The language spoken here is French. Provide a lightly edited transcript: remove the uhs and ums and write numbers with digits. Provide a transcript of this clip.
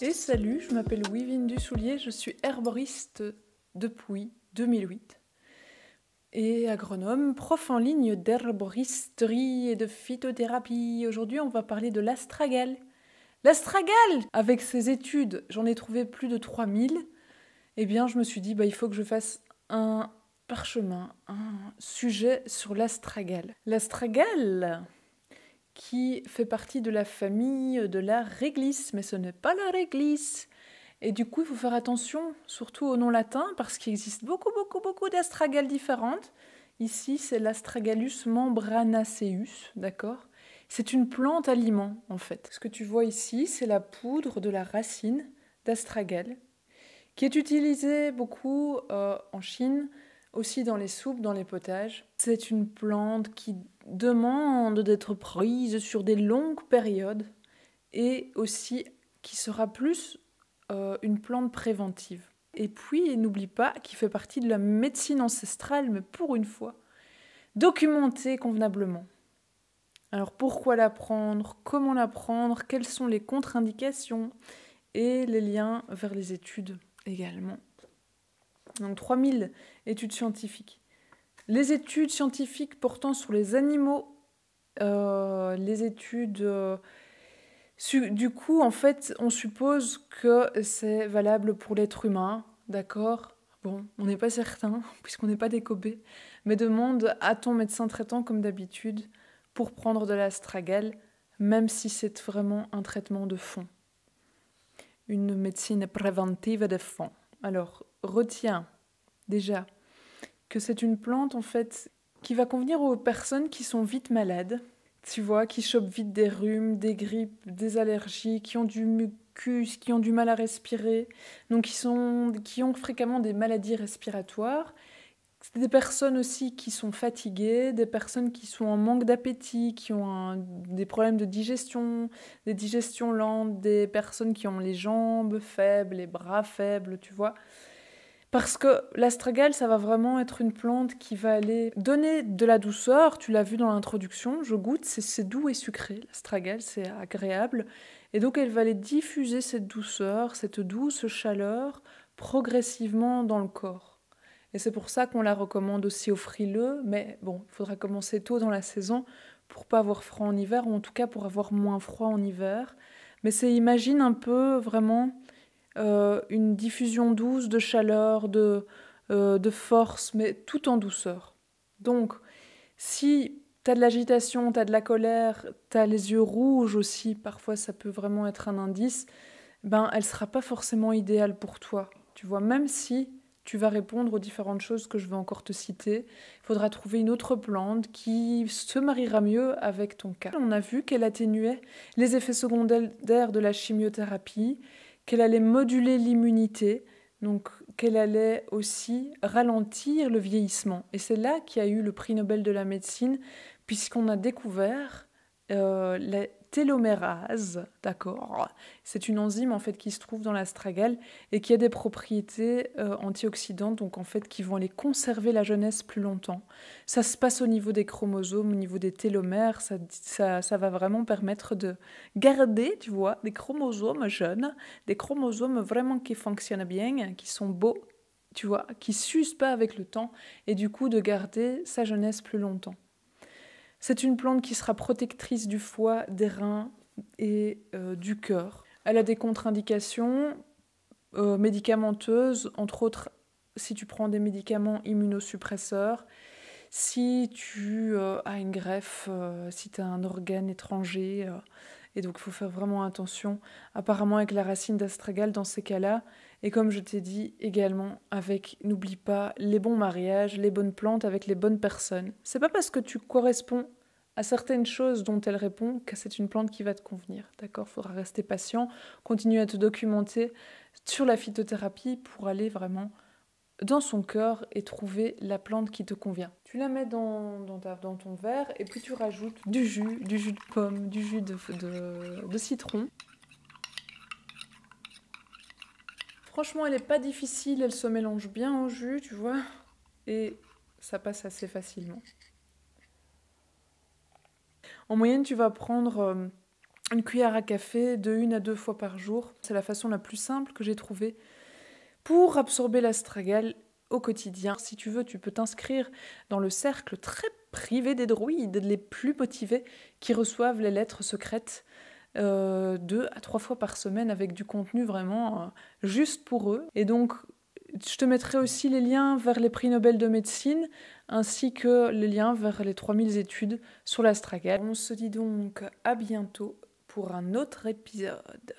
Et salut, je m'appelle Wivine Dussoulier, je suis herboriste depuis 2008 et agronome, prof en ligne d'herboristerie et de phytothérapie. Aujourd'hui, on va parler de l'astragale. L'astragale! Avec ses études, j'en ai trouvé plus de 3000. Eh bien, je me suis dit, il faut que je fasse un parchemin, un sujet sur l'astragale. L'astragale, qui fait partie de la famille de la réglisse, mais ce n'est pas la réglisse. Et du coup, il faut faire attention, surtout au nom latin, parce qu'il existe beaucoup d'astragales différentes. Ici, c'est l'Astragalus membranaceus, d'accord? C'est une plante aliment, en fait. Ce que tu vois ici, c'est la poudre de la racine d'astragale, qui est utilisée beaucoup en Chine, aussi dans les soupes, dans les potages. C'est une plante qui demande d'être prise sur des longues périodes et aussi qui sera plus une plante préventive. Et puis, n'oublie pas qu'il fait partie de la médecine ancestrale, mais pour une fois, documentée convenablement. Alors pourquoi la prendre? Comment la prendre? Quelles sont les contre-indications? Et les liens vers les études également. Donc 3000 études scientifiques. Les études scientifiques portant sur les animaux, les études... du coup, en fait, on suppose que c'est valable pour l'être humain, d'accord? Bon, on n'est pas certain, puisqu'on n'est pas des Kobe, mais demande à ton médecin traitant, comme d'habitude, pour prendre de l'astragale, même si c'est vraiment un traitement de fond. Une médecine préventive de fond. Alors, retiens déjà que c'est une plante, en fait, qui va convenir aux personnes qui sont vite malades, tu vois, qui chopent vite des rhumes, des grippes, des allergies, qui ont du mucus, qui ont du mal à respirer, donc qui ont fréquemment des maladies respiratoires. C'est des personnes aussi qui sont fatiguées, des personnes qui sont en manque d'appétit, qui ont des problèmes de digestion, des digestions lentes, des personnes qui ont les jambes faibles, les bras faibles, tu vois. Parce que l'astragale, ça va vraiment être une plante qui va aller donner de la douceur. Tu l'as vu dans l'introduction, je goûte, c'est doux et sucré. L'astragale, c'est agréable. Et donc, elle va aller diffuser cette douceur, cette douce chaleur, progressivement dans le corps. Et c'est pour ça qu'on la recommande aussi aux frileux. Mais bon, il faudra commencer tôt dans la saison pour pas avoir froid en hiver, ou en tout cas pour avoir moins froid en hiver. Mais imagine un peu vraiment une diffusion douce de chaleur, de force, mais tout en douceur. Donc, si tu as de l'agitation, tu as de la colère, tu as les yeux rouges aussi, parfois ça peut vraiment être un indice, elle ne sera pas forcément idéale pour toi. Tu vois, même si tu vas répondre aux différentes choses que je vais encore te citer, il faudra trouver une autre plante qui se mariera mieux avec ton cas. On a vu qu'elle atténuait les effets secondaires de la chimiothérapie, qu'elle allait moduler l'immunité, donc qu'elle allait aussi ralentir le vieillissement. Et c'est là qu'il y a eu le prix Nobel de la médecine, puisqu'on a découvert la télomérase, d'accord? C'est une enzyme en fait qui se trouve dans l'astragale et qui a des propriétés antioxydantes, donc en fait qui vont aller conserver la jeunesse plus longtemps. Ça se passe au niveau des chromosomes, au niveau des télomères, ça va vraiment permettre de garder, tu vois, des chromosomes jeunes, des chromosomes vraiment qui fonctionnent bien, qui sont beaux, tu vois, qui s'usent pas avec le temps, et du coup de garder sa jeunesse plus longtemps. C'est une plante qui sera protectrice du foie, des reins et du cœur. Elle a des contre-indications médicamenteuses, entre autres si tu prends des médicaments immunosuppresseurs, si tu as une greffe, si tu as un organe étranger, et donc il faut faire vraiment attention, apparemment avec la racine d'astragale dans ces cas-là, et comme je t'ai dit également, n'oublie pas, les bons mariages, les bonnes plantes avec les bonnes personnes. C'est pas parce que tu corresponds à certaines choses dont elle répond que c'est une plante qui va te convenir, d'accord? Faudra rester patient, continuer à te documenter sur la phytothérapie pour aller vraiment dans son cœur et trouver la plante qui te convient. Tu la mets dans ton verre et puis tu rajoutes du jus de pomme, du jus de citron. Franchement, elle n'est pas difficile, elle se mélange bien au jus, tu vois, et ça passe assez facilement. En moyenne, tu vas prendre une cuillère à café de 1 à 2 fois par jour. C'est la façon la plus simple que j'ai trouvée pour absorber l'astragale au quotidien. Si tu veux, tu peux t'inscrire dans le cercle très privé des druides, les plus motivés, qui reçoivent les lettres secrètes 2 à 3 fois par semaine avec du contenu vraiment juste pour eux. Et donc, je te mettrai aussi les liens vers les prix Nobel de médecine, ainsi que les liens vers les 3000 études sur l'astragale. On se dit donc à bientôt pour un autre épisode.